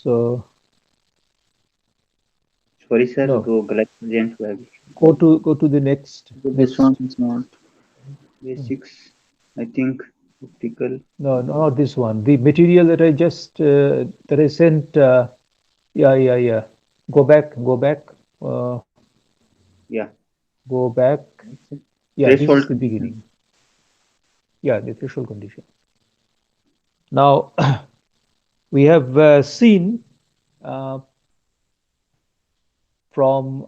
So Sorry sir, no, वो गलत present हुआ अभी. go to the next This one next. is not basics. I think optical. No, no, not this one. The material that I just that I sent. Yeah, yeah, yeah. Go back, go back, uh, Yeah, go back. Yeah, this is threshold the conditions. beginning. Yeah, the threshold condition. Now we have seen uh, from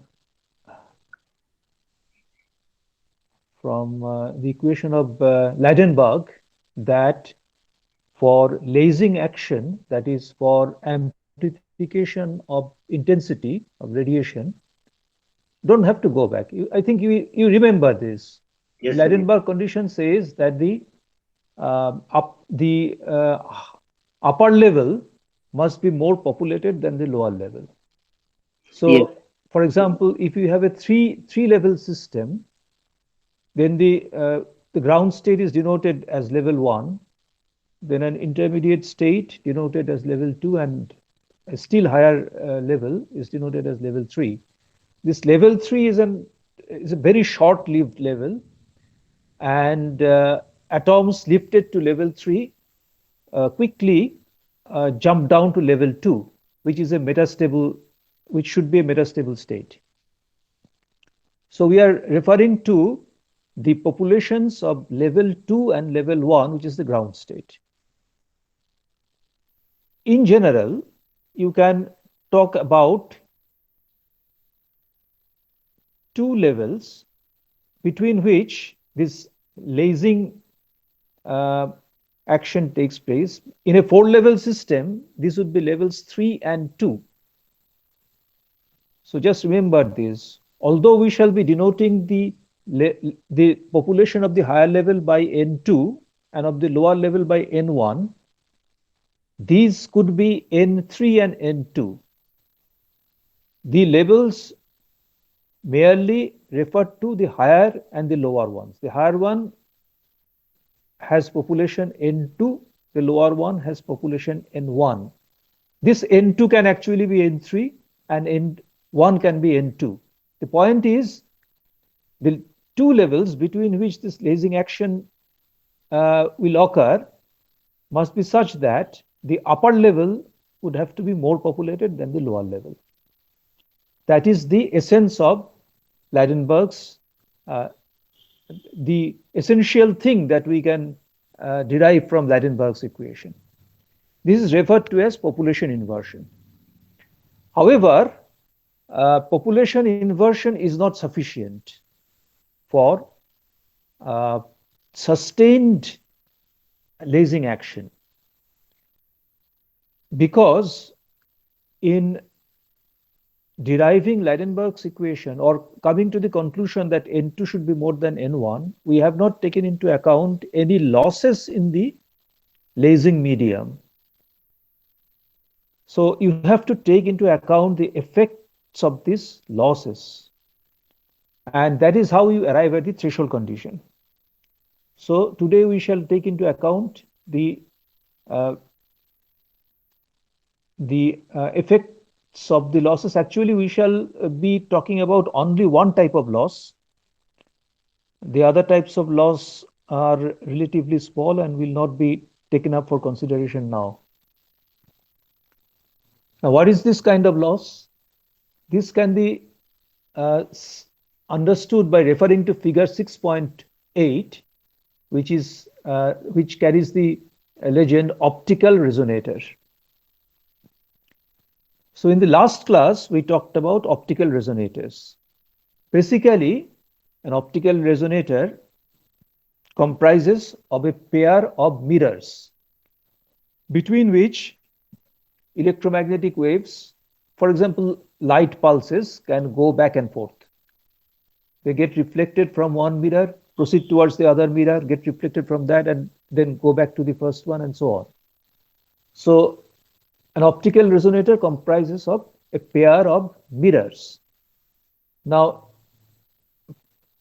the equation of Ladenburg that for lasing action, that is for amplification of intensity of radiation, don't have to go back. I think you remember this. The Yes sir. Yes. Ladenburg condition says that the upper level must be more populated than the lower level. Yes. So, for example, if you have a three level system, then the ground state is denoted as level one, then an intermediate state denoted as level two, and a still higher level is denoted as level three. This level three is a very short-lived level, and atoms lifted to level three quickly jump down to level two, which is a metastable, which should be a metastable state. So we are referring to the populations of level 2 and level 1, which is the ground state. In general, you can talk about two levels between which this lasing uh, action takes place. In a four level system, this would be levels 3 and 2. So just remember this. Although we shall be denoting the population of the higher level by N2 and of the lower level by N1, these could be N3 and N2. The levels merely refer to the higher and the lower ones. The higher one has population N2, the lower one has population N1. This N2 can actually be N3 and N1 can be N2. The point is the two levels between which this lasing action will occur must be such that the upper level would have to be more populated than the lower level. That is the essence of Leidenberg's, uh, the essential thing that we can derive from Leidenberg's equation. This is referred to as population inversion. However, population inversion is not sufficient for uh, sustained lasing action because in deriving Leidenberg's equation or coming to the conclusion that N2 should be more than N1, we have not taken into account any losses in the lasing medium. So you have to take into account the effects of these losses. And that is how you arrive at the threshold condition. So today we shall take into account uh, the effects of the losses. Actually, we shall be talking about only one type of loss. The other types of loss are relatively small and will not be taken up for consideration now. Now, what is this kind of loss? This can be uh, understood by referring to figure 6.8, which carries the legend optical resonator. So in the last class, we talked about optical resonators. Basically, an optical resonator comprises of a pair of mirrors between which electromagnetic waves, for example, light pulses, can go back and forth. They get reflected from one mirror, proceed towards the other mirror, get reflected from that, and then go back to the first one, and so on. So, an optical resonator comprises of a pair of mirrors. Now,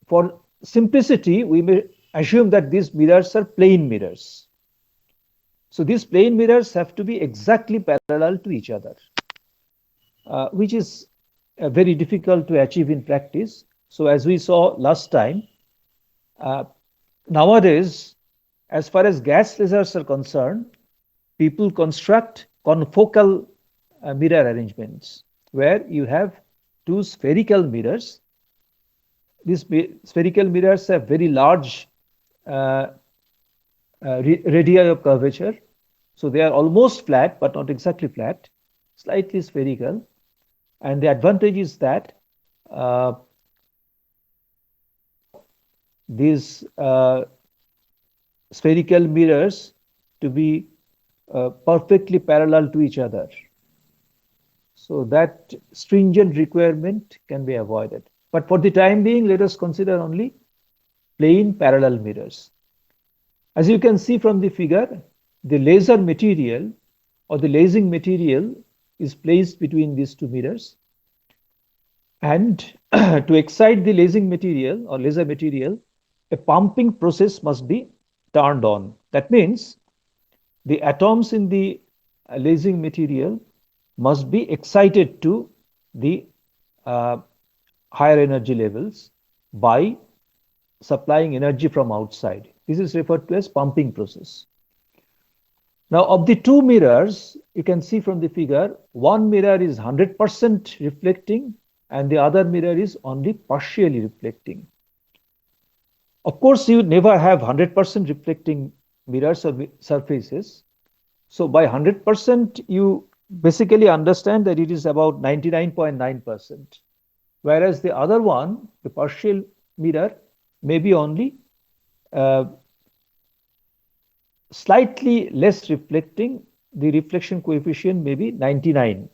for simplicity, we may assume that these mirrors are plane mirrors. So these plane mirrors have to be exactly parallel to each other, which is very difficult to achieve in practice. So as we saw last time, uh, nowadays, as far as gas lasers are concerned, people construct confocal mirror arrangements where you have two spherical mirrors. These spherical mirrors have very large uh, radii of curvature. So they are almost flat, but not exactly flat, slightly spherical. And the advantage is that uh, these spherical mirrors to be perfectly parallel to each other. So that stringent requirement can be avoided. But for the time being, let us consider only plain parallel mirrors. As you can see from the figure, the laser material or the lasing material is placed between these two mirrors. And to excite the lasing material or laser material, a pumping process must be turned on. That means the atoms in the lasing material must be excited to the uh, higher energy levels by supplying energy from outside. This is referred to as pumping process. Now, of the two mirrors, you can see from the figure, one mirror is 100% reflecting and the other mirror is only partially reflecting. Of course, you never have 100% reflecting mirrors or surfaces. So by 100%, you basically understand that it is about 99.9%. Whereas the other one, the partial mirror, may be only uh, slightly less reflecting. The reflection coefficient may be 99%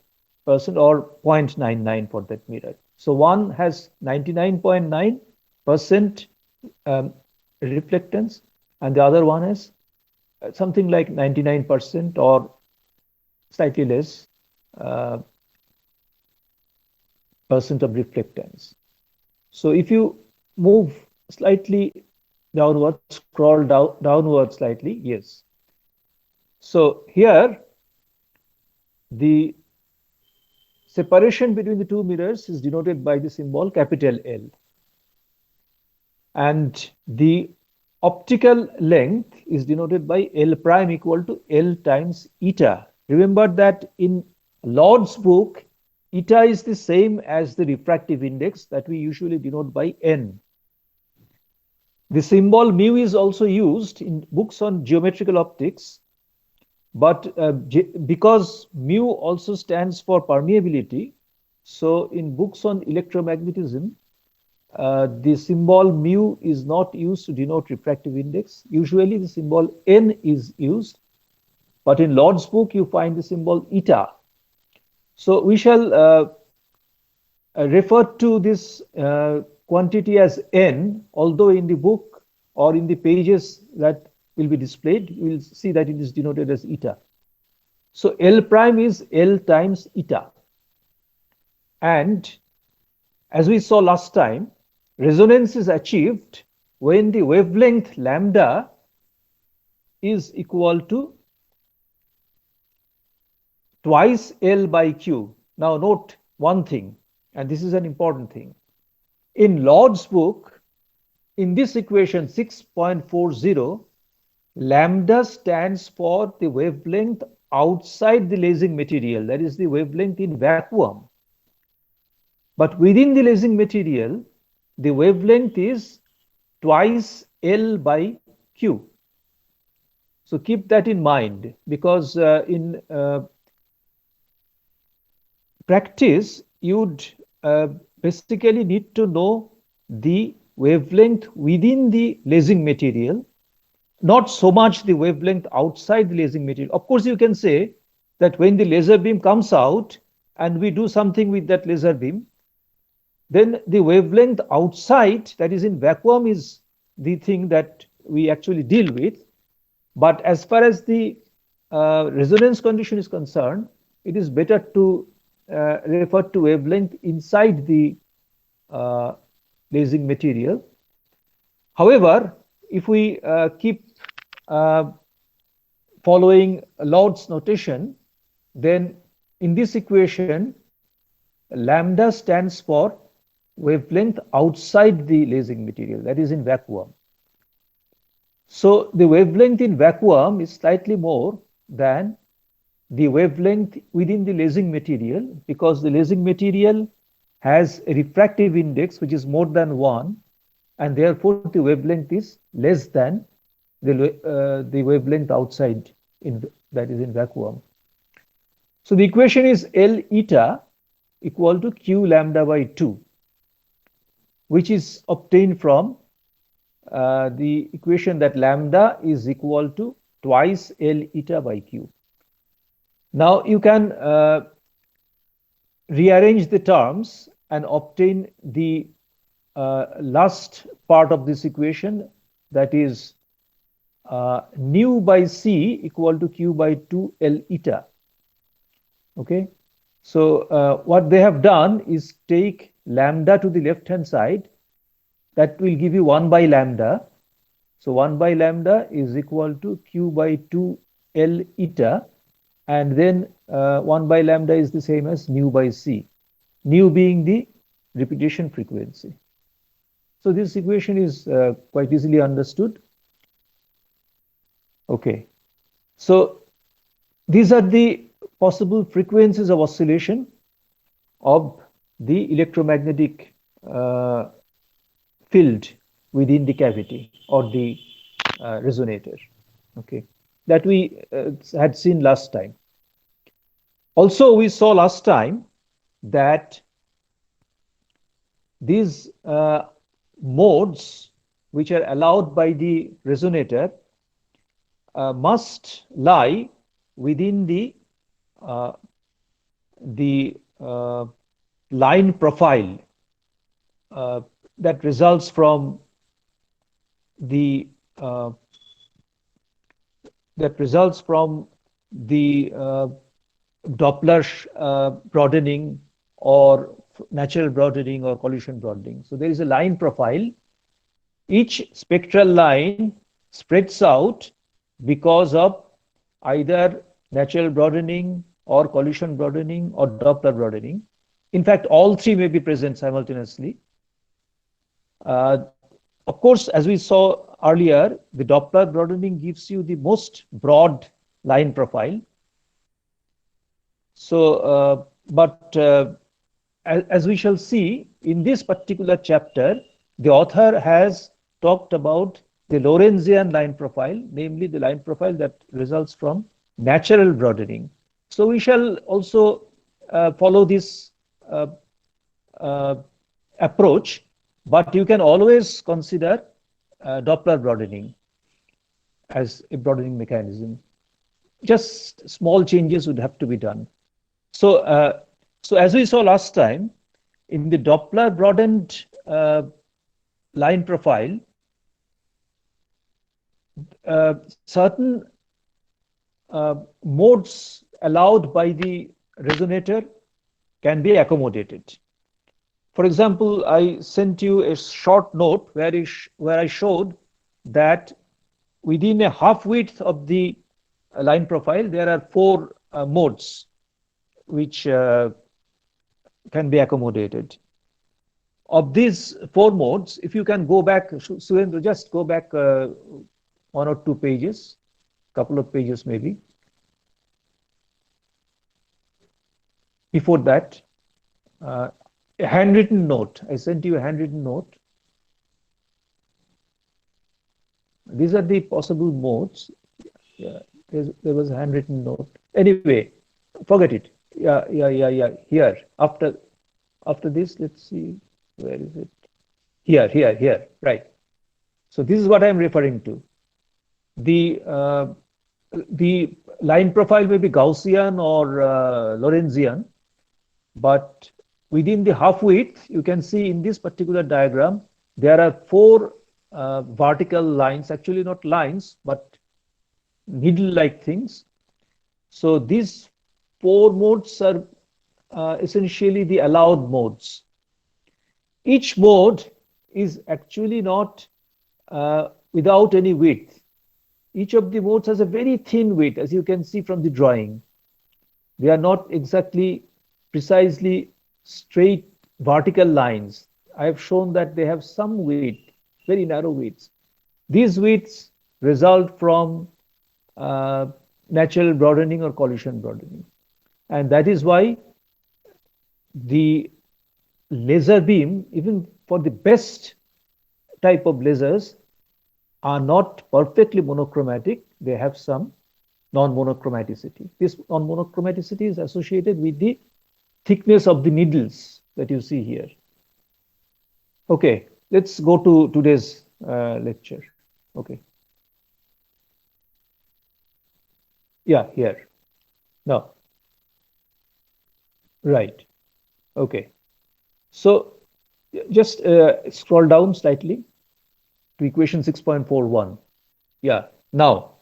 or 0.99 for that mirror. So one has 99.9% reflectance and the other one has something like 99% or slightly less uh, percent of reflectance. So if you move slightly downward, scroll downward slightly, yes. So here the separation between the two mirrors is denoted by the symbol capital L. And the optical length is denoted by L prime equal to L times eta. Remember that in Lord's book, eta is the same as the refractive index that we usually denote by N. The symbol mu is also used in books on geometrical optics, but because mu also stands for permeability, so in books on electromagnetism, the symbol mu is not used to denote refractive index. Usually the symbol N is used, but in Lord's book you find the symbol eta. So we shall refer to this quantity as N, although in the book or in the pages that will be displayed, you will see that it is denoted as eta. So L prime is L times eta. And as we saw last time, resonance is achieved when the wavelength lambda is equal to twice L by Q. Now note one thing, and this is an important thing. In Lord's book, in this equation 6.40, lambda stands for the wavelength outside the lasing material, that is the wavelength in vacuum. But within the lasing material, the wavelength is twice L by Q. So keep that in mind, because in practice, you'd basically need to know the wavelength within the lasing material, not so much the wavelength outside the lasing material. Of course, you can say that when the laser beam comes out and we do something with that laser beam, then the wavelength outside, that is in vacuum, is the thing that we actually deal with. But as far as the resonance condition is concerned, it is better to refer to wavelength inside the lasing material. However, if we keep following Lord's notation, then in this equation, lambda stands for wavelength outside the lasing material, that is in vacuum. So the wavelength in vacuum is slightly more than the wavelength within the lasing material, because the lasing material has a refractive index which is more than 1, and therefore the wavelength is less than the wavelength outside, that is in vacuum. So the equation is L eta equal to q lambda by 2, which is obtained from the equation that lambda is equal to twice L eta by q. Now you can rearrange the terms and obtain the last part of this equation, that is nu by c equal to q by 2 L eta. Okay, so what they have done is take lambda to the left hand side. That will give you 1 by lambda. So 1 by lambda is equal to q by 2 L eta, and then 1 by lambda is the same as nu by c, nu being the repetition frequency. So this equation is quite easily understood. Okay, so these are the possible frequencies of oscillation of the electromagnetic field within the cavity or the resonator. Okay, that we had seen last time. Also, we saw last time that these modes which are allowed by the resonator must lie within the line profile that results from the Doppler broadening or natural broadening or collision broadening. So there is a line profile. Each spectral line spreads out because of either natural broadening or collision broadening or Doppler broadening. In fact, all three may be present simultaneously. Of course, as we saw earlier, the Doppler broadening gives you the most broad line profile. So, as we shall see in this particular chapter, the author has talked about the Lorentzian line profile, namely the line profile that results from natural broadening. So we shall also follow this approach, but you can always consider Doppler broadening as a broadening mechanism. Just small changes would have to be done. So, so as we saw last time, in the Doppler broadened line profile, certain modes allowed by the resonator can be accommodated. For example, I sent you a short note where I showed that within a half width of the line profile, there are 4 modes which can be accommodated. Of these 4 modes, if you can go back, Surendra, just go back 1 or 2 pages, couple of pages maybe. Before that, a handwritten note. I sent you a handwritten note. These are the possible modes. Yeah, there was a handwritten note. Anyway, forget it. Yeah. Here, after this, let's see, where is it? Here, right. So this is what I'm referring to. The line profile may be Gaussian or Lorentzian, but within the half width, you can see in this particular diagram, there are 4 vertical lines, actually not lines, but needle-like things. So these 4 modes are essentially the allowed modes. Each mode is actually not without any width. each of the modes has a very thin width, as you can see from the drawing. They are not exactly precisely straight vertical lines. I have shown that they have some width, very narrow widths. These widths result from uh, natural broadening or collision broadening. And that is why the laser beam, even for the best type of lasers, are not perfectly monochromatic. They have some non-monochromaticity. This non-monochromaticity is associated with the thickness of the needles that you see here. Okay, let's go to today's lecture. Okay. Yeah, here. Now, right. Okay. So just scroll down slightly to equation 6.41. Yeah. Now,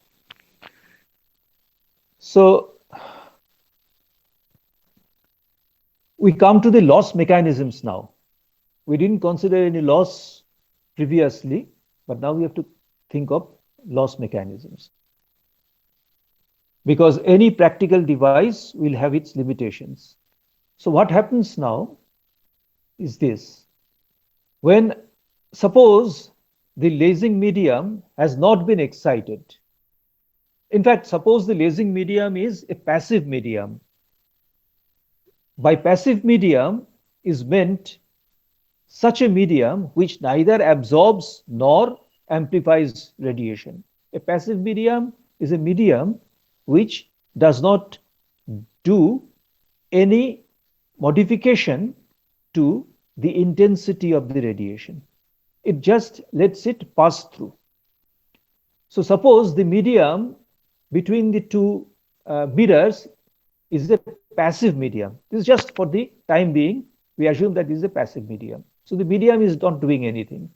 so we come to the loss mechanisms now. We didn't consider any loss previously, but now we have to think of loss mechanisms. Because any practical device will have its limitations. So what happens now is this. When, suppose the lasing medium has not been excited. In fact, suppose the lasing medium is a passive medium. By passive medium is meant such a medium which neither absorbs nor amplifies radiation. A passive medium is a medium which does not do any modification to the intensity of the radiation. It just lets it pass through. So suppose the medium between the two mirrors is a passive medium. This is just for the time being. We assume that this is a passive medium. So the medium is not doing anything.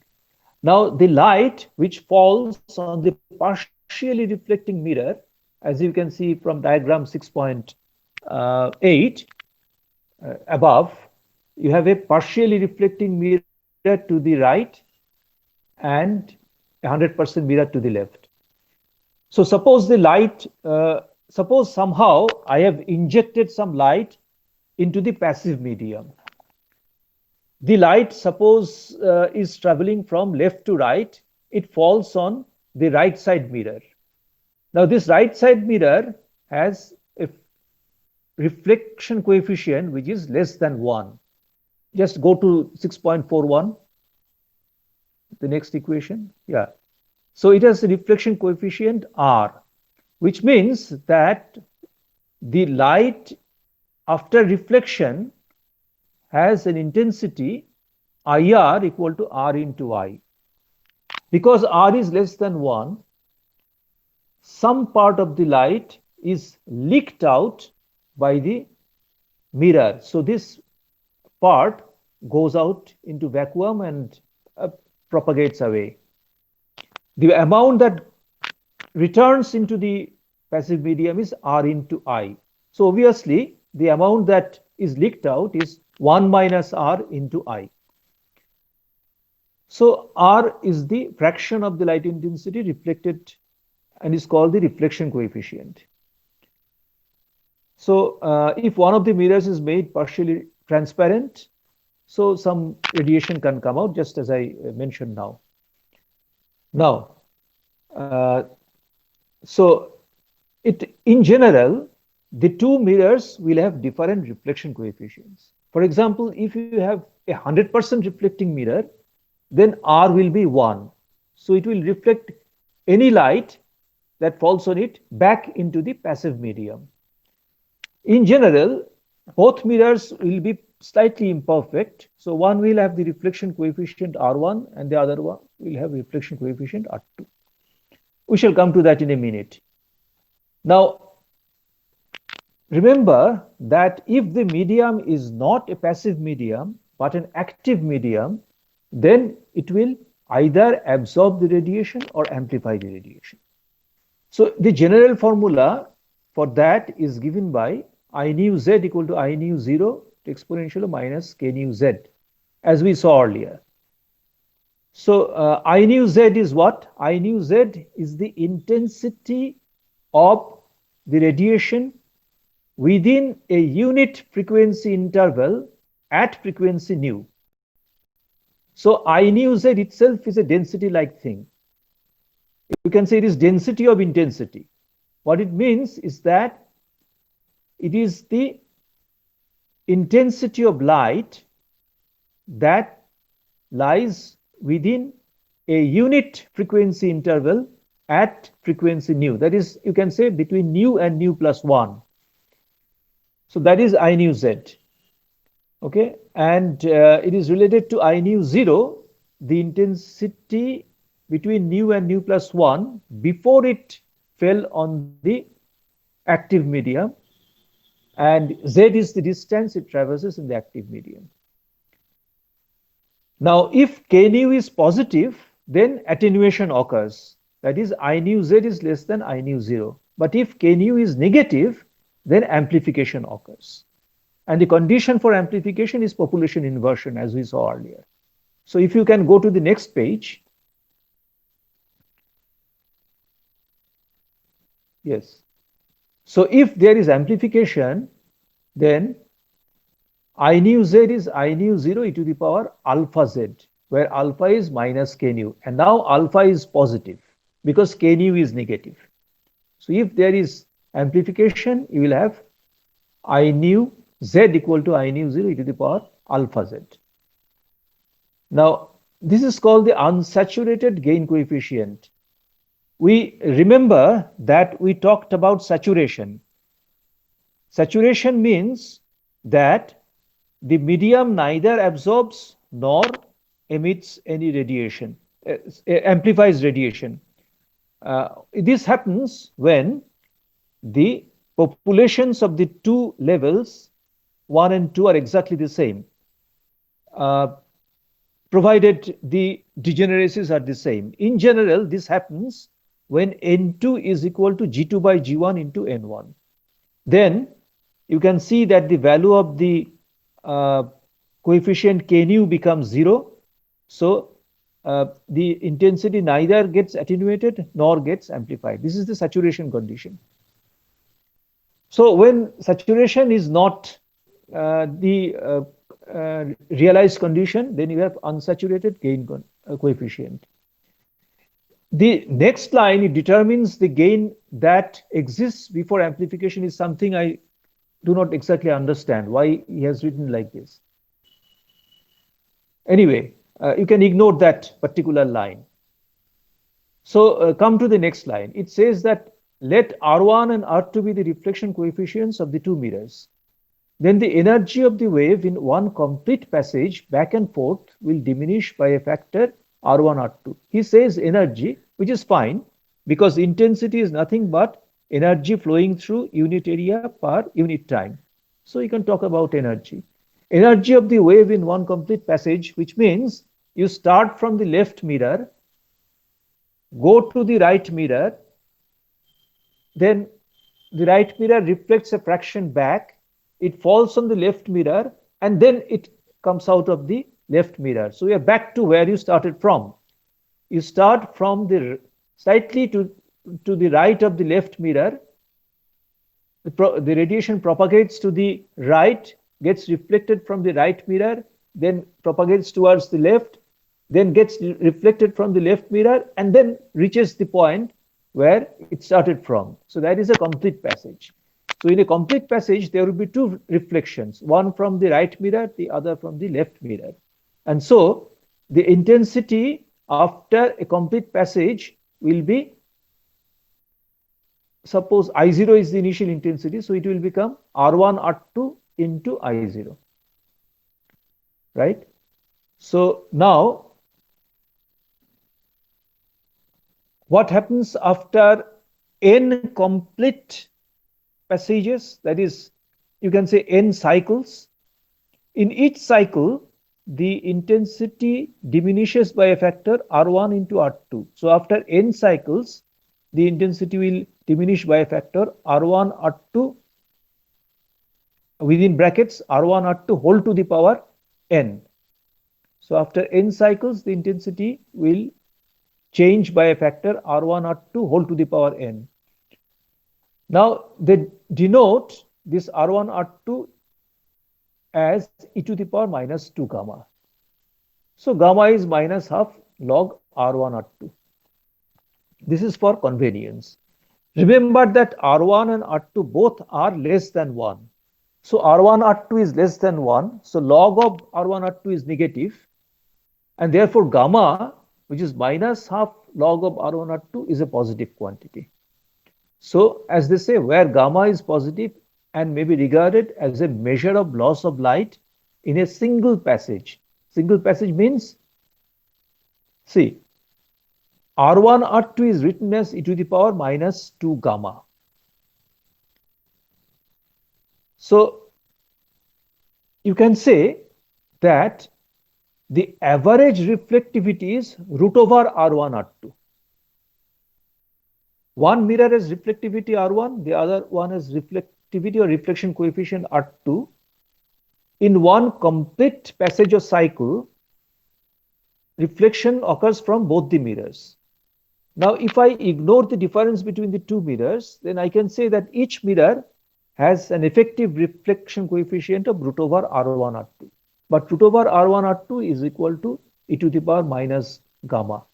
Now the light which falls on the partially reflecting mirror, as you can see from diagram 6.8 above, you have a partially reflecting mirror to the right and 100% mirror to the left. So suppose the light, suppose somehow I have injected some light into the passive medium. The light, suppose, is traveling from left to right. It falls on the right side mirror. Now this right side mirror has a reflection coefficient which is less than 1. Just go to 6.41, the next equation. Yeah. So it has a reflection coefficient R, which means that the light after reflection has an intensity IR equal to R into I. Because R is less than 1, some part of the light is leaked out by the mirror. So this part goes out into vacuum and propagates away. The amount that returns into the passive medium is R into I. So obviously, the amount that is leaked out is 1 minus R into I. So R is the fraction of the light intensity reflected and is called the reflection coefficient. So if one of the mirrors is made partially transparent, so some radiation can come out, just as I mentioned now. Now, so in general, the two mirrors will have different reflection coefficients. For example, if you have a 100% reflecting mirror, then R will be 1. So it will reflect any light that falls on it back into the passive medium. In general, both mirrors will be slightly imperfect. So one will have the reflection coefficient R1 and the other one will have reflection coefficient R2. We shall come to that in a minute. Now, remember that if the medium is not a passive medium, but an active medium, then it will either absorb the radiation or amplify the radiation. So the general formula for that is given by I nu z equal to I nu 0 to exponential minus k nu z, as we saw earlier. So I nu z is what? I nu z is the intensity of the radiation within a unit frequency interval at frequency nu. So I nu z itself is a density like thing. You can say it is density of intensity. What it means is that it is the intensity of light that lies within a unit frequency interval at frequency nu. That is, you can say between nu and nu plus 1. So that is I nu z. Okay, and it is related to I nu 0, the intensity between nu and nu plus 1 before it fell on the active medium, and z is the distance it traverses in the active medium. Now, if k nu is positive, then attenuation occurs. That is, I nu z is less than I nu 0. But if k nu is negative, then amplification occurs. And the condition for amplification is population inversion, as we saw earlier. So if you can go to the next page. Yes. So if there is amplification, then I nu z is I nu 0 e to the power alpha z, where alpha is minus k nu. And now alpha is positive because k nu is negative. So if there is amplification, you will have I nu z equal to I nu 0 e to the power alpha z. Now, this is called the unsaturated gain coefficient. We remember that we talked about saturation. Saturation means that the medium neither absorbs nor emits any radiation, amplifies radiation. This happens when the populations of the two levels, 1 and 2, are exactly the same, provided the degeneracies are the same. In general, this happens when N2 is equal to G2 by G1 into N1. Then you can see that the value of the coefficient k nu becomes 0. So the intensity neither gets attenuated nor gets amplified. This is the saturation condition. So when saturation is not the realized condition, then you have unsaturated gain coefficient. The next line, it determines the gain that exists before amplification, is something I do not exactly understand why he has written like this. Anyway, you can ignore that particular line. So come to the next line. It says that let R1 and R2 be the reflection coefficients of the two mirrors. Then the energy of the wave in one complete passage back and forth will diminish by a factor R1, R2. He says energy, which is fine because intensity is nothing but energy flowing through unit area per unit time. So you can talk about energy. Energy of the wave in one complete passage, which means you start from the left mirror, go to the right mirror, then the right mirror reflects a fraction back, it falls on the left mirror, and then it comes out of the left mirror. So we are back to where you started from. You start from the slightly to the right of the left mirror. The radiation propagates to the right, gets reflected from the right mirror, then propagates towards the left, then gets reflected from the left mirror, and then reaches the point where it started from. So that is a complete passage. So in a complete passage, there will be two reflections, one from the right mirror, the other from the left mirror. And so the intensity after a complete passage will be, suppose I0 is the initial intensity, so it will become R1, R2 into I0, right? So now, what happens after n complete passages, that is, you can say n cycles? In each cycle, the intensity diminishes by a factor R1 into R2. So after n cycles, the intensity will diminish by a factor R1, R2, within brackets R1, R2 whole to the power n. So after n cycles, the intensity will change by a factor R1, R2 whole to the power n. Now they denote this R1, R2 as e to the power minus 2 gamma. So gamma is minus half log R1, R2. This is for convenience. Remember that R1 and R2 both are less than 1. So R1, R2 is less than 1. So log of R1, R2 is negative. And therefore gamma, which is minus half log of R1, R2, is a positive quantity. So as they say, where gamma is positive and may be regarded as a measure of loss of light in a single passage. Single passage means, see, R1, R2 is written as e to the power minus 2 gamma. So you can say that the average reflectivity is root over R1, R2. One mirror has reflectivity R1, the other one has reflectivity or reflection coefficient R2. In one complete passage or cycle, reflection occurs from both the mirrors. Now, if I ignore the difference between the two mirrors, then I can say that each mirror has an effective reflection coefficient of root over R1, R2. But root over R1, R2 is equal to e to the power minus gamma.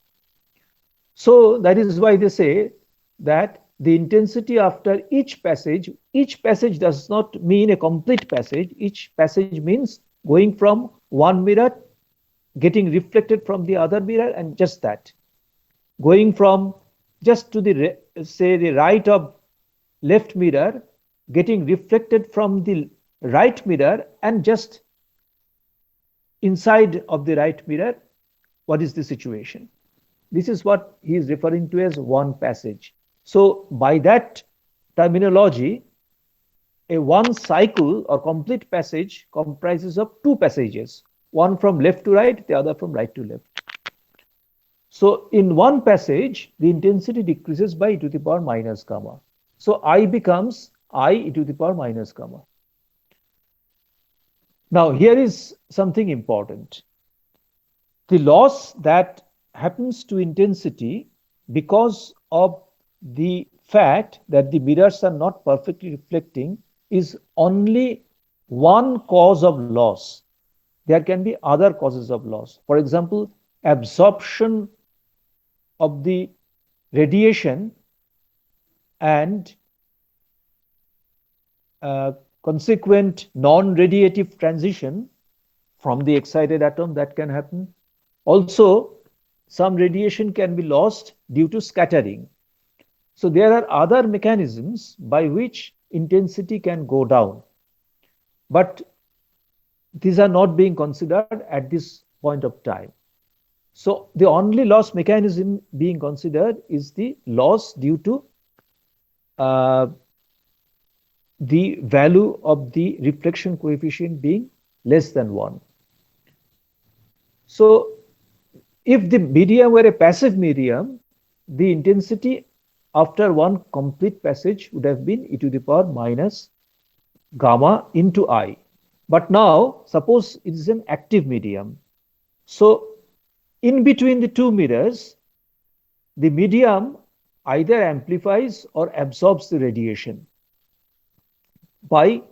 So that is why they say that the intensity after each passage does not mean a complete passage. Each passage means going from one mirror, getting reflected from the other mirror, and just that. Going from just to the, say, the right of left mirror, getting reflected from the right mirror, and just inside of the right mirror, what is the situation? This is what he is referring to as one passage. So by that terminology, a one cycle or complete passage comprises of two passages, one from left to right, the other from right to left. So in one passage, the intensity decreases by e to the power minus gamma. So I becomes I e to the power minus gamma. Now here is something important. The loss that happens to intensity because of the fact that the mirrors are not perfectly reflecting is only one cause of loss. There can be other causes of loss. For example, absorption of the radiation and consequent non-radiative transition from the excited atom, that can happen. Also, some radiation can be lost due to scattering. So there are other mechanisms by which intensity can go down, but these are not being considered at this point of time. So the only loss mechanism being considered is the loss due to the value of the reflection coefficient being less than 1. So if the medium were a passive medium, the intensity after one complete passage would have been e to the power minus gamma into I. But now, suppose it is an active medium. So in between the two mirrors, the medium either amplifies or absorbs the radiation by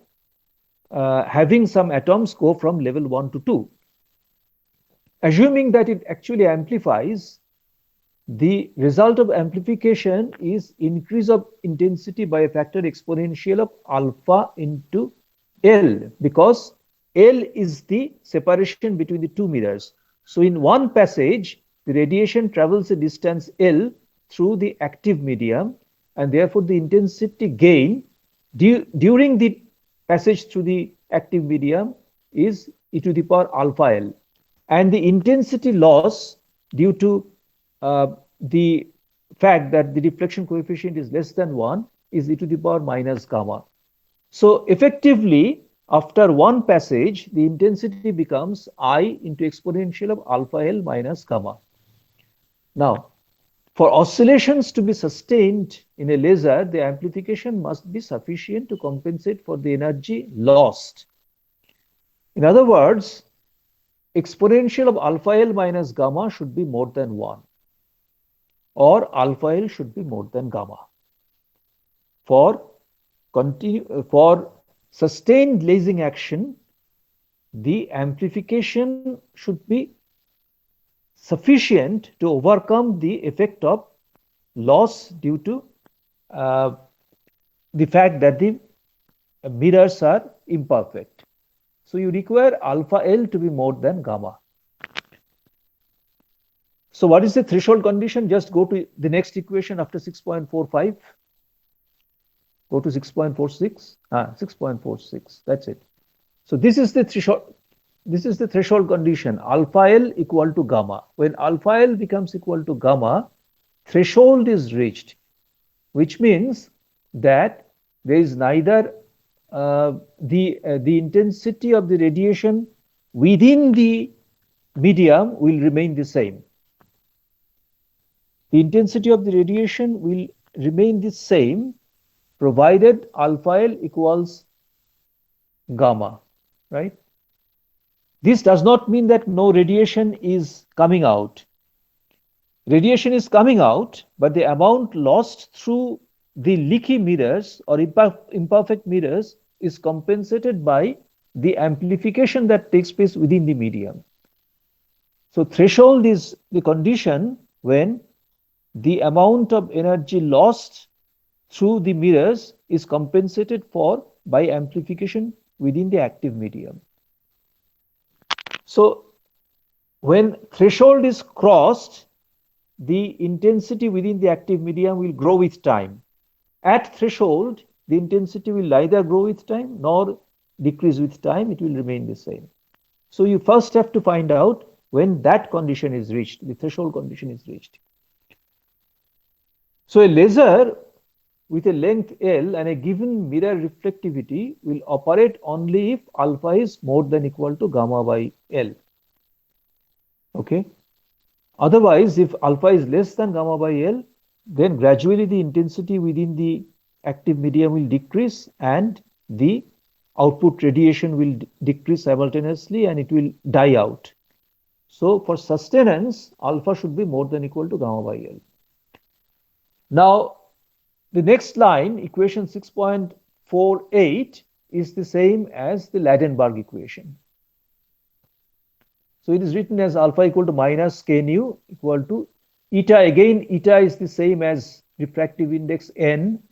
having some atoms go from level 1 to 2. Assuming that it actually amplifies, the result of amplification is increase of intensity by a factor exponential of alpha into L, because L is the separation between the two mirrors. So in one passage, the radiation travels a distance L through the active medium, and therefore the intensity gain during the passage through the active medium is e to the power alpha L. And the intensity loss due to the fact that the reflection coefficient is less than 1 is e to the power minus gamma. So effectively, after one passage, the intensity becomes I into exponential of alpha L minus gamma. Now, for oscillations to be sustained in a laser, the amplification must be sufficient to compensate for the energy lost. In other words, exponential of alpha L minus gamma should be more than 1, or alpha L should be more than gamma. For sustained lasing action, the amplification should be sufficient to overcome the effect of loss due to uh, the fact that the mirrors are imperfect. So you require alpha L to be more than gamma. So what is the threshold condition? Just go to the next equation after 6.45. Go to 6.46. 6.46. That's it. So this is the threshold. This is the threshold condition. Alpha L equal to gamma. When alpha L becomes equal to gamma, threshold is reached, which means that there is neither the intensity of the radiation within the medium will remain the same. The intensity of the radiation will remain the same provided alpha L equals gamma, right? This does not mean that no radiation is coming out. Radiation is coming out, but the amount lost through the leaky mirrors or imperfect mirrors is compensated by the amplification that takes place within the medium. So threshold is the condition when the amount of energy lost through the mirrors is compensated for by amplification within the active medium. So when threshold is crossed, the intensity within the active medium will grow with time. At threshold, the intensity will neither grow with time nor decrease with time. It will remain the same. So you first have to find out when that condition is reached, the threshold condition is reached. So a laser with a length L and a given mirror reflectivity will operate only if alpha is more than equal to gamma by L. Okay. Otherwise, if alpha is less than gamma by L, then gradually the intensity within the active medium will decrease and the output radiation will decrease simultaneously and it will die out. So for sustenance, alpha should be more than equal to gamma by L. Now, the next line, equation 6.48, is the same as the Ladenburg equation. So it is written as alpha equal to minus k nu equal to eta. Again, eta is the same as refractive index n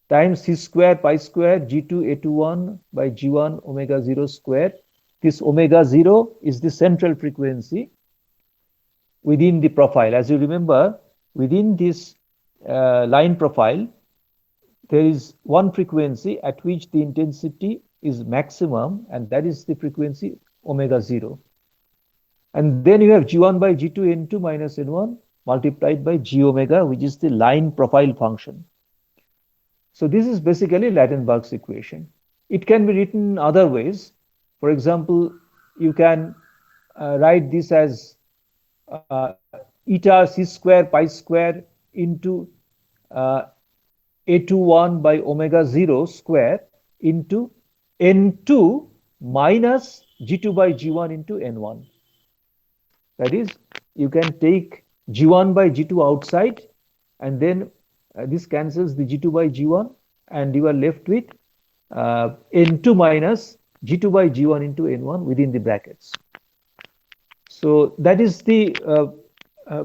times c square pi square g2 a21 by g1 omega 0 square. This omega 0 is the central frequency within the profile. As you remember, within this line profile, there is one frequency at which the intensity is maximum, and that is the frequency omega 0. And then you have g1 by g2 n2 minus n1 multiplied by g omega, which is the line profile function. So this is basically Ladenburg's equation. It can be written in other ways. For example, you can write this as eta c square pi square into a21 by omega 0 square into n2 minus g2 by g1 into n1. That is, you can take g1 by g2 outside, and then this cancels the g2 by g1, and you are left with n2 minus g2 by g1 into n1 within the brackets. So that is the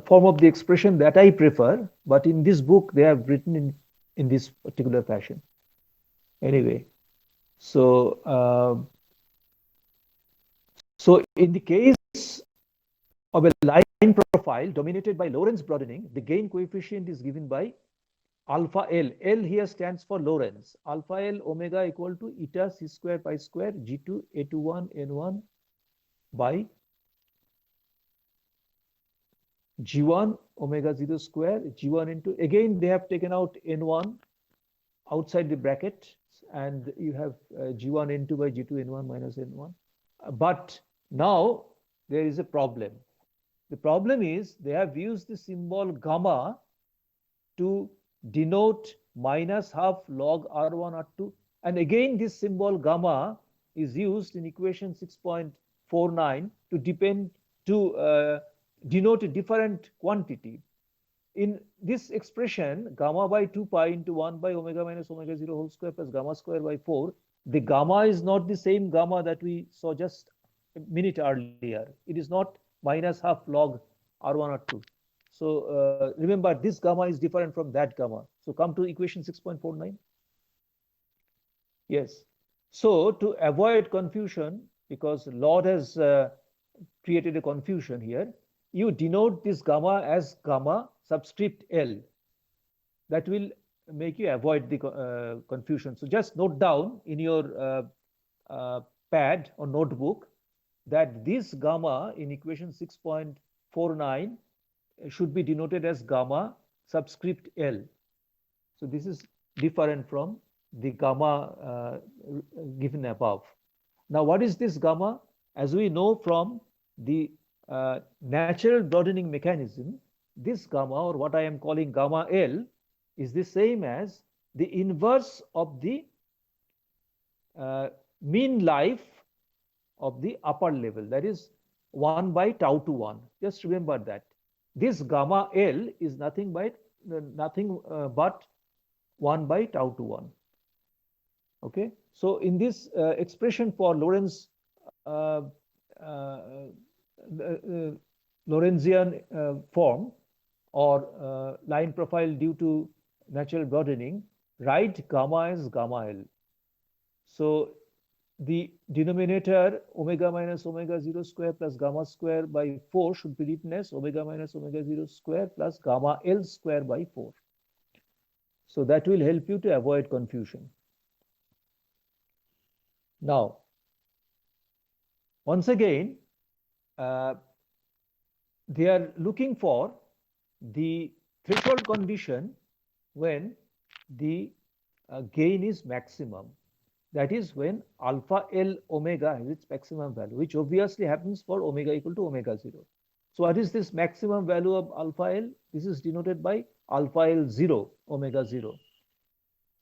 form of the expression that I prefer, but in this book they have written in this particular fashion. Anyway, so in the case of a line profile dominated by Lorentz broadening, the gain coefficient is given by alpha L. L here stands for Lorentz. Alpha L omega equal to eta c square pi square g2 a21 n1 by g1 omega 0 square g1 into, again they have taken out n1 outside the bracket, and you have g1 n2 by g2 n1 minus n1. But now there is a problem. The problem is they have used the symbol gamma to denote minus half log r1 r2, and again this symbol gamma is used in equation 6.48 6.49 to denote a different quantity. In this expression, gamma by 2 pi into 1 by omega minus omega 0 whole square plus gamma square by 4, the gamma is not the same gamma that we saw just a minute earlier. It is not minus half log R1 or 2. So remember, this gamma is different from that gamma. So come to equation 6.49. Yes. So to avoid confusion, because Lord has created a confusion here, you denote this gamma as gamma subscript L. That will make you avoid the confusion. So just note down in your pad or notebook that this gamma in equation 6.49 should be denoted as gamma subscript L. So this is different from the gamma given above. Now, what is this gamma? As we know from the natural broadening mechanism, this gamma, or what I am calling gamma L, is the same as the inverse of the mean life of the upper level, that is 1 by tau to 1. Just remember that. This gamma L is nothing but 1 by tau to 1. Okay, so in this expression for Lorentz Lorentzian form or line profile due to natural broadening, write gamma as gamma L. So the denominator omega minus omega 0 square plus gamma square by 4 should be written as omega minus omega 0 square plus gamma L square by 4. So that will help you to avoid confusion. Now, once again, they are looking for the threshold condition when the gain is maximum. That is when alpha L omega has its maximum value, which obviously happens for omega equal to omega 0. So what is this maximum value of alpha L? This is denoted by alpha L 0, omega 0.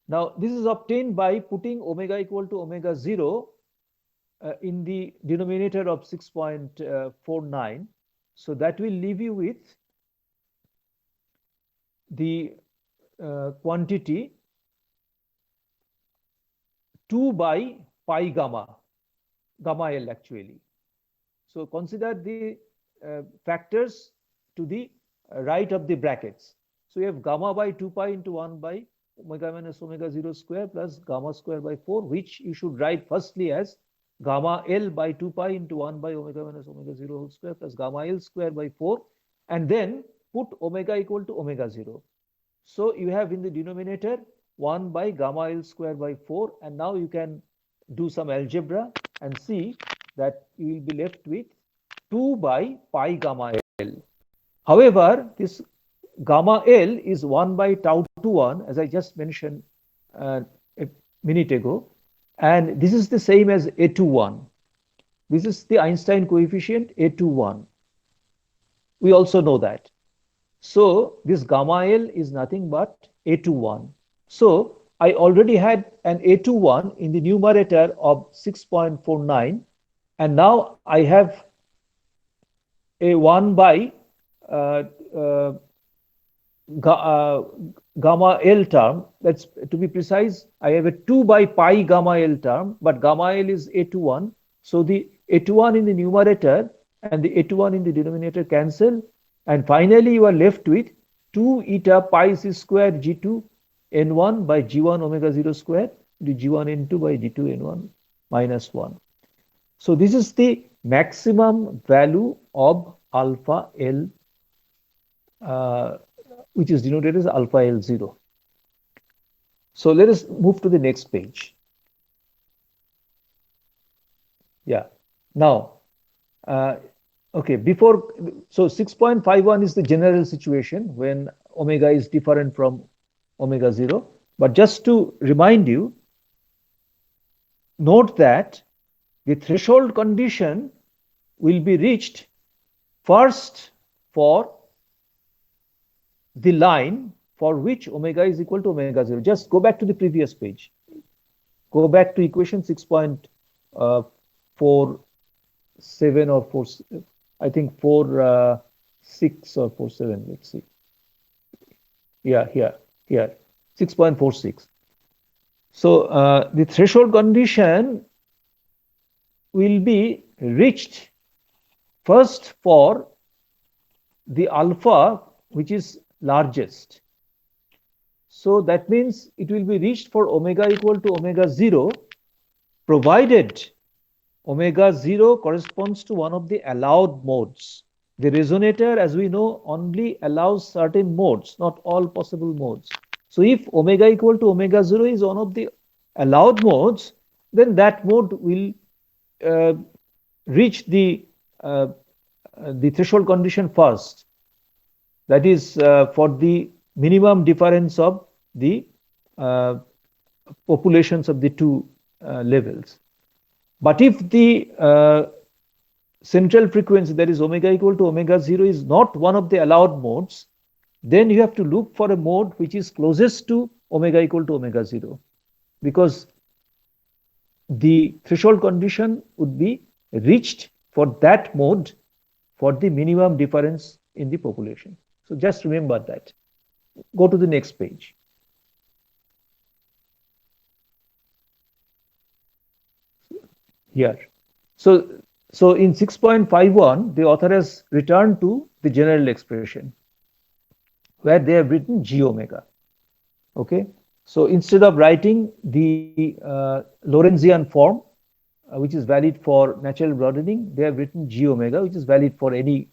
Now, this is obtained by putting omega equal to omega 0 in the denominator of 6.49. So that will leave you with the quantity 2 by pi gamma L actually. So consider the factors to the right of the brackets. So you have gamma by 2 pi into 1 by omega minus omega 0 square plus gamma square by 4, which you should write firstly as gamma L by 2 pi into 1 by omega minus omega 0 whole square plus gamma L square by 4, and then put omega equal to omega 0. So you have in the denominator 1 by gamma L square by 4, and now you can do some algebra and see that you will be left with 2 by pi gamma L. However, this gamma L is 1 by tau to 1, as I just mentioned a minute ago, and this is the same as A21. This is the Einstein coefficient A21. We also know that. So this gamma L is nothing but A21. So I already had an A21 in the numerator of 6.49, and now I have a 1 by gamma L term. That's, to be precise, I have a 2 by pi gamma L term, but gamma L is A21. So the A21 in the numerator and the A21 in the denominator cancel, and finally you are left with 2 eta pi c square G2 N1 by G1 omega 0 square into G1 N2 by G2 N1 minus 1. So this is the maximum value of alpha L, which is denoted as alpha L 0. So let us move to the next page. Yeah. Now, okay, so 6.51 is the general situation when omega is different from omega 0. But just to remind you, note that the threshold condition will be reached first for the line for which omega is equal to omega 0. Just go back to the previous page. Go back to equation 6.46. 4.7 or 4, I think 4.6 or 4.7. Let's see. Yeah, here, 6.46. So the threshold condition will be reached first for the alpha, which is largest. So that means it will be reached for omega equal to omega 0, provided omega 0 corresponds to one of the allowed modes. The resonator, as we know, only allows certain modes, not all possible modes. So if omega equal to omega 0 is one of the allowed modes, then that mode will uh, reach the threshold condition first. That is for the minimum difference of the uh, populations of the two levels. But if the central frequency, that is omega equal to omega 0, is not one of the allowed modes, then you have to look for a mode which is closest to omega equal to omega 0, because the threshold condition would be reached for that mode for the minimum difference in the population. So just remember that. Go to the next page. Here. So in 6.51, the author has returned to the general expression where they have written g omega. Okay. So instead of writing the Lorentzian form, which is valid for natural broadening, they have written g omega, which is valid for any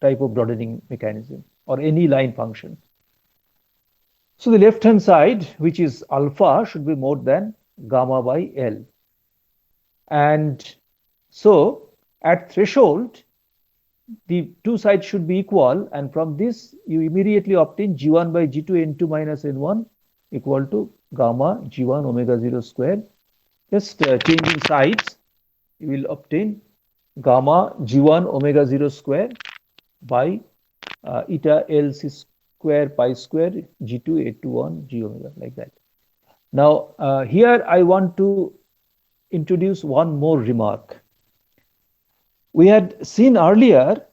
type of broadening mechanism or any line function. So the left hand side, which is alpha, should be more than gamma by L. And so at threshold, the two sides should be equal, and from this you immediately obtain G1 by G2 N2 minus N1 equal to gamma G1 omega 0 square. Just changing sides, you will obtain gamma G1 omega 0 square by eta LC square pi square G2 A21 G omega, like that. Now here I want to introduce one more remark. We had seen earlier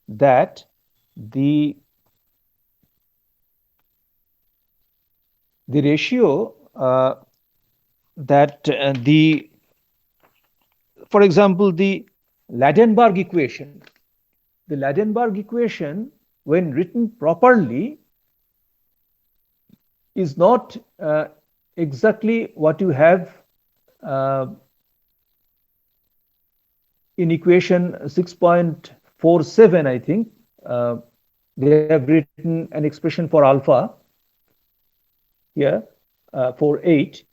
that the ratio that for example, the Ladenburg equation. The Ladenburg equation, when written properly, is not exactly what you have in equation 6.47, I think. They have written an expression for alpha here for 8.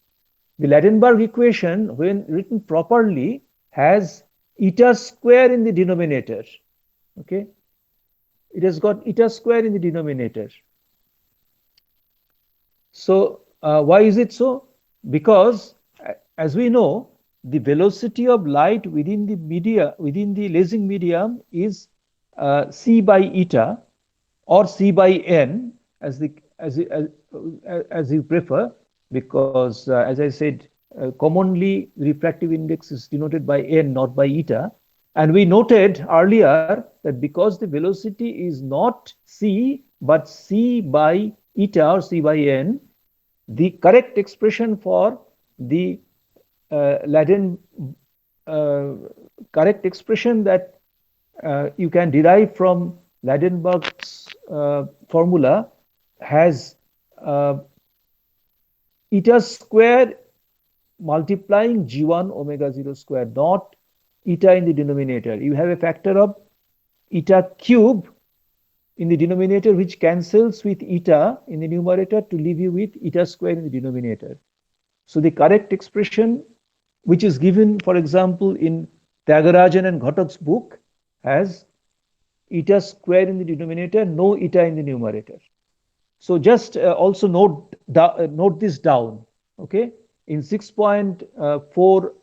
The Ladenburg equation, when written properly, has eta square in the denominator. Okay, it has got eta square in the denominator. So why is it so? Because as we know, the velocity of light within the media, within the lasing medium, is c by eta or c by n, as you prefer, because as I said, commonly refractive index is denoted by n, not by eta. And we noted earlier that because the velocity is not c but c by eta or c by n, the correct expression for the correct expression that you can derive from Ladenburg's formula has eta square multiplying G1 omega 0 square, not eta in the denominator. You have a factor of eta cube in the denominator, which cancels with eta in the numerator to leave you with eta square in the denominator. So the correct expression, which is given, for example, in Tyagarajan and Ghatak's book, has eta square in the denominator, no eta in the numerator. So just also note this down. Okay, in 6.4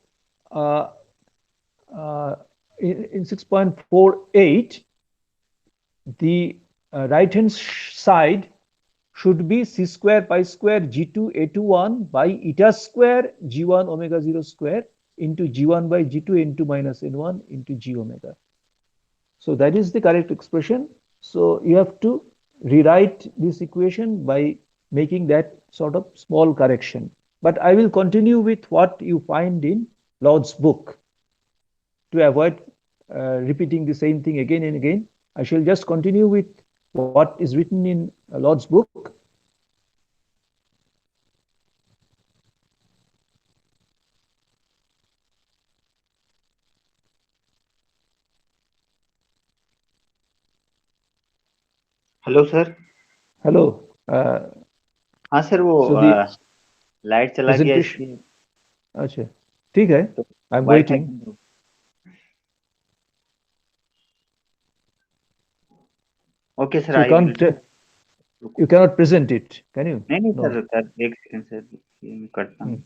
in 6.48, the right hand side should be c square pi square G2 A21 by eta square G1 omega 0 square into G1 by G2 N2 minus N1 into G omega. So that is the correct expression. So you have to rewrite this equation by making that sort of small correction. But I will continue with what you find in Lord's book to avoid repeating the same thing again and again. I shall just continue with what is written in Lord's book. Hello sir. Hello. हाँ sir, वो so the light चला गया presentation, इसलिए अच्छा ठीक है, तो I am wifi waiting. बंद हो। Okay sir, So I will. you cannot present it, can you? नहीं नहीं No. सर, सर एक सेकंड सर, ये मैं करता हूँ।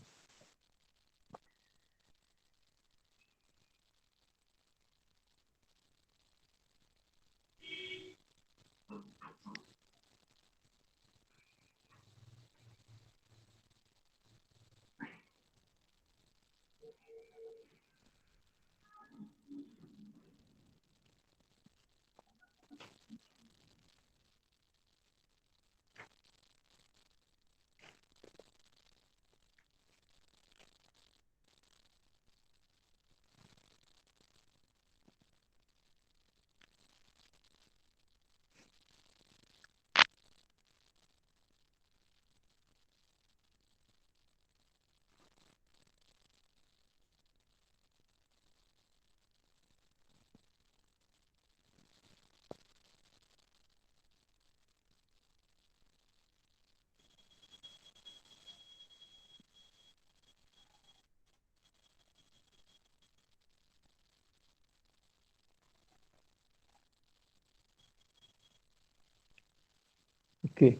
Okay,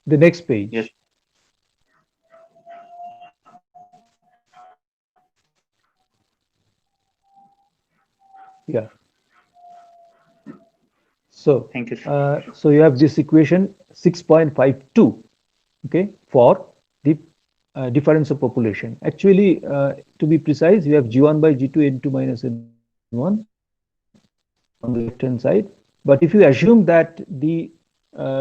the next page. Yes. Yeah. So, thank you sir. so you have this equation 6.52, okay, for the difference of population. Actually, to be precise, you have G1 by G2 N2 minus N1 on the left hand side. But if you assume that the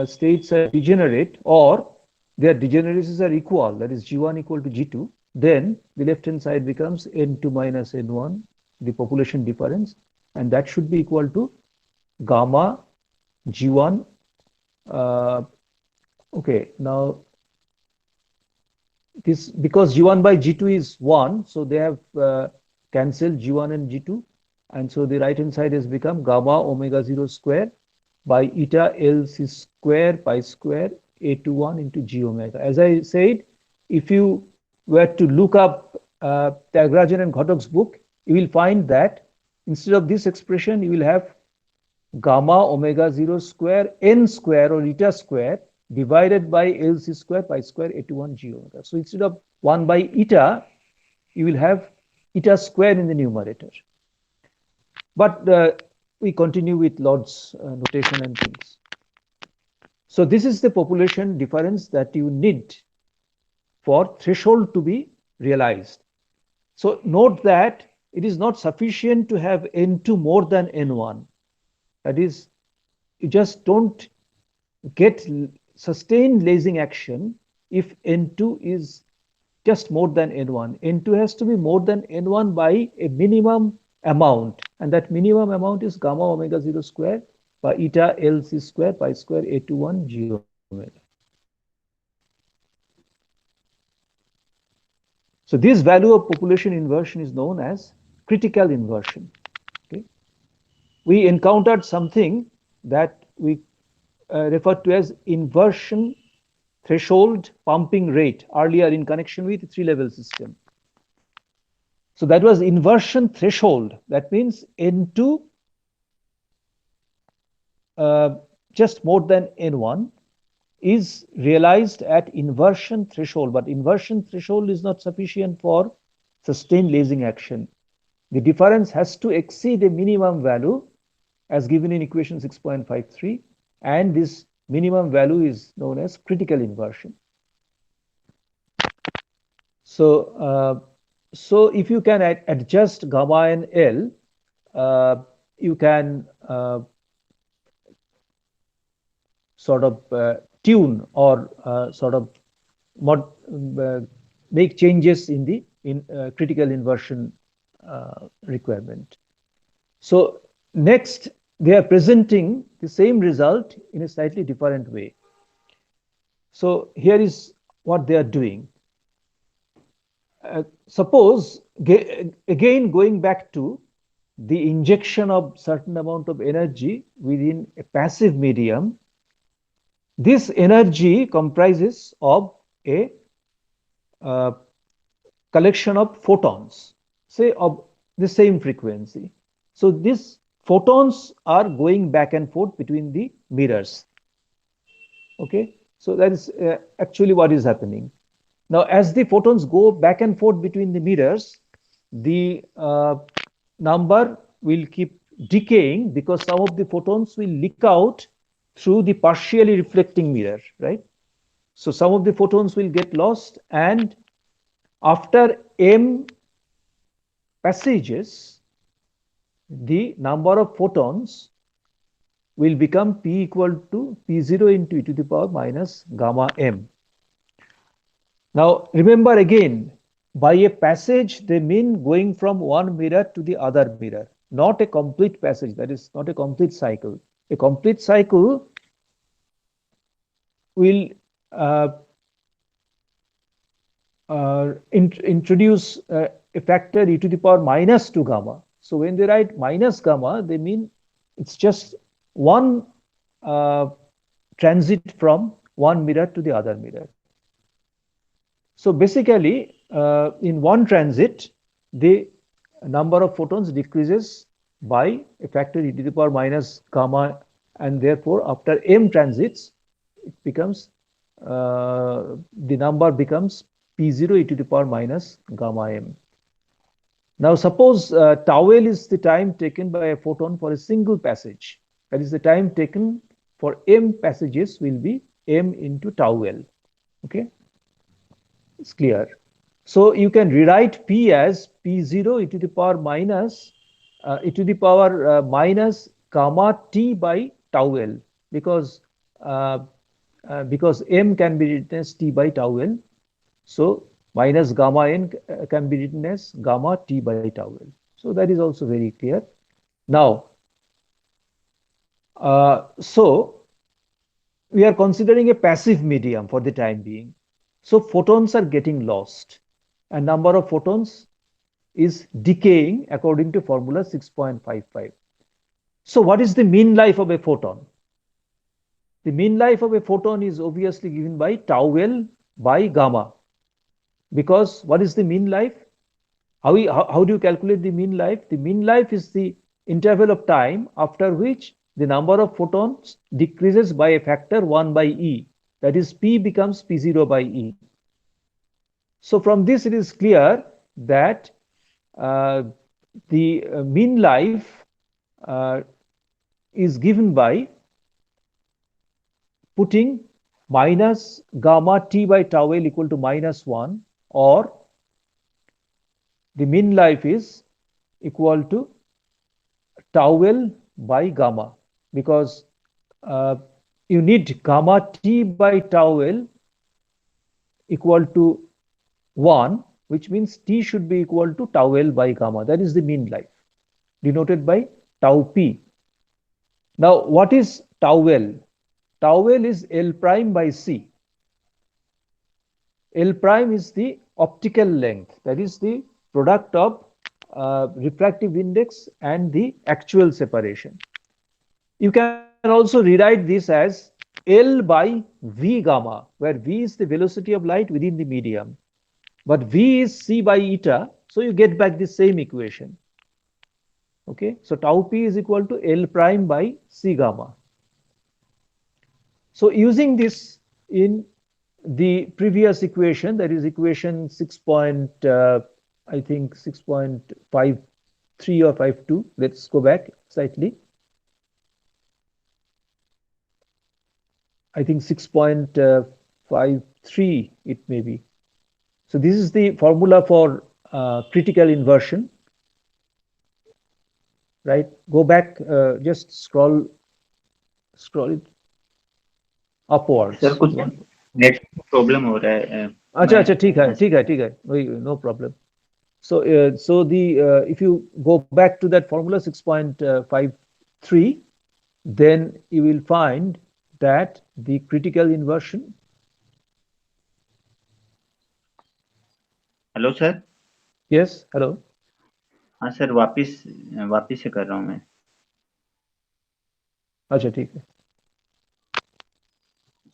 states are degenerate or their degeneracies are equal, that is G1 equal to G2, then the left hand side becomes N2 minus N1, the population difference, and that should be equal to gamma G1. Okay, now this, because G1 by G2 is 1, so they have cancelled G1 and G2, and so the right hand side has become gamma omega 0 square by eta LC square pi square A21 into G omega. As I said, if you were to look up Tyagarajan and Ghatok's book, you will find that instead of this expression, you will have gamma omega 0 square n square or eta square divided by LC square pi square A21 G omega. So instead of 1 by eta, you will have eta square in the numerator. But we continue with Lord's notation and things. So this is the population difference that you need for threshold to be realized. So note that it is not sufficient to have N2 more than N1. That is, you just don't get sustained lasing action if N2 is just more than N1. N2 has to be more than N1 by a minimum amount, and that minimum amount is gamma omega 0 square by eta LC square pi square A21 G omega. So this value of population inversion is known as critical inversion. Okay? We encountered something that we referred to as inversion threshold pumping rate earlier in connection with three-level system. So that was inversion threshold. That means N2 just more than N1 is realized at inversion threshold, but inversion threshold is not sufficient for sustained lasing action. The difference has to exceed a minimum value as given in equation 6.53, and this minimum value is known as critical inversion. So So if you can adjust gamma and L, you can sort of tune or sort of mod, uh, make changes in the critical inversion requirement. So next, they are presenting the same result in a slightly different way. So here is what they are doing. Suppose, again going back to the injection of certain amount of energy within a passive medium, this energy comprises of a uh, collection of photons, say of the same frequency. So these photons are going back and forth between the mirrors. Okay, so that is actually what is happening. Now, as the photons go back and forth between the mirrors, the number will keep decaying because some of the photons will leak out through the partially reflecting mirror, right? So some of the photons will get lost, and after m passages, the number of photons will become P equal to P0 into e to the power minus gamma m. Now, remember again, by a passage, they mean going from one mirror to the other mirror, not a complete passage, that is not a complete cycle. A complete cycle will uh, introduce a factor e to the power minus 2 gamma. So when they write minus gamma, they mean it's just one uh, transit from one mirror to the other mirror. So basically, in one transit, the number of photons decreases by a factor e to the power minus gamma, and therefore after m transits, it becomes the number becomes p0 e to the power minus gamma m. Now suppose tau L is the time taken by a photon for a single passage. That is, the time taken for m passages will be m into tau L. Okay, it's clear. So you can rewrite P as P0 e to the power minus e to the power minus gamma t by tau L, because uh, because m can be written as t by tau L. So minus gamma n can be written as gamma t by tau L. So that is also very clear. Now, so we are considering a passive medium for the time being. So photons are getting lost, and number of photons is decaying according to formula 6.55. So what is the mean life of a photon? The mean life of a photon is obviously given by tau L by gamma. Because what is the mean life? How do you calculate the mean life? The mean life is the interval of time after which the number of photons decreases by a factor 1 by E. That is, P becomes P0 by E. So from this, it is clear that uh, the mean life uh, is given by putting minus gamma t by tau L equal to minus 1, or the mean life is equal to tau L by gamma, because uh, you need gamma t by tau L equal to 1, which means t should be equal to tau L by gamma. That is the mean life, denoted by tau p. Now, what is tau L? Tau L is L prime by C. L prime is the optical length, that is the product of refractive index and the actual separation. You can also rewrite this as L by V gamma, where V is the velocity of light within the medium, but V is C by eta, so you get back the same equation. Okay, so tau p is equal to L prime by C gamma. So using this in the previous equation, that is equation 6. I think 6.53 or 52. Let's go back slightly. I think 6.53 it may be. So this is the formula for critical inversion, right? Go back, just scroll it upwards. Sir कुछ net problem हो रहा है अच्छा मैं अच्छा, ठीक है ठीक है ठीक है, वही, no problem. So the if you go back to that formula 6.53, then you will find that the critical inversion. Hello sir. Yes, hello. हाँ सर, वापिस वापिस से कर रहा हूँ मैं. अच्छा ठीक है.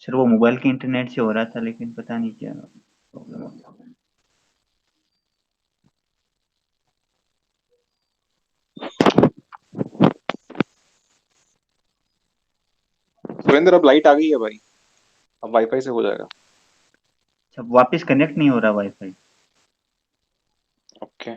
सर वो मोबाइल के इंटरनेट से हो रहा था, लेकिन पता नहीं क्या प्रॉब्लम हो गया. सुरेंद्र अब लाइट आ गई है भाई, अब वाईफाई से हो जाएगा. अच्छा, वापिस कनेक्ट नहीं हो रहा वाईफाई. ओके.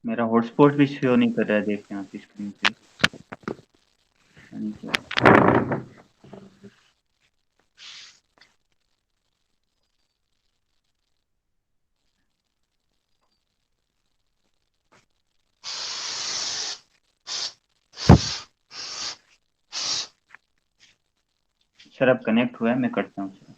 मेरा हॉटस्पॉट भी शो नहीं कर रहा है, देखते हैं आप स्क्रीन पे. पता नहीं क्या. सर अब कनेक्ट हुआ है, मैं करता हूँ सर.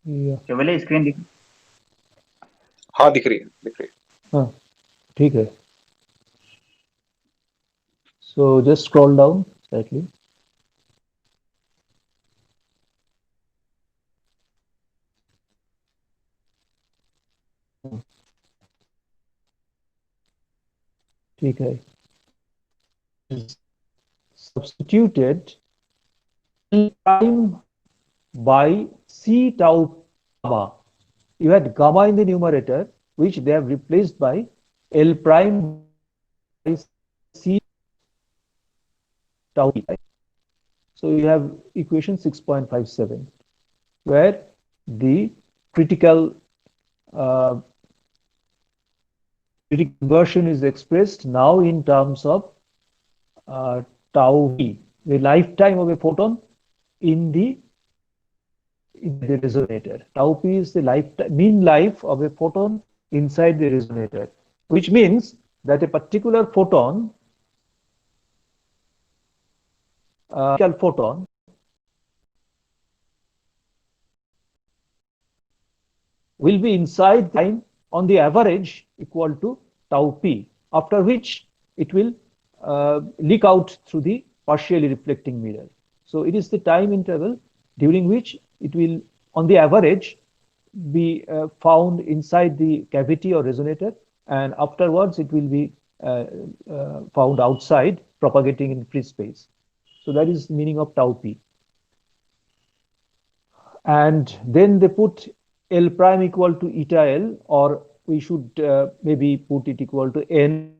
Yeah. केवल स्क्रीन दिख. हाँ दिख रही है, दिख रही है. हाँ ठीक है. So just scroll down slightly. ठीक है. Substituted time by c tau gamma. You had gamma in the numerator, which they have replaced by L prime by c tau. So you have equation 6.57, where the critical inversion is expressed now in terms of tau p, the lifetime of a photon in the resonator. Tau p is the mean life of a photon inside the resonator, which means that a particular photon will be inside time on the average equal to tau p, after which it will leak out through the partially reflecting mirror. So it is the time interval during which it will, on the average, be found inside the cavity or resonator, and afterwards it will be found outside, propagating in free space. So that is the meaning of tau p. And then they put L prime equal to eta L, or we should maybe put it equal to N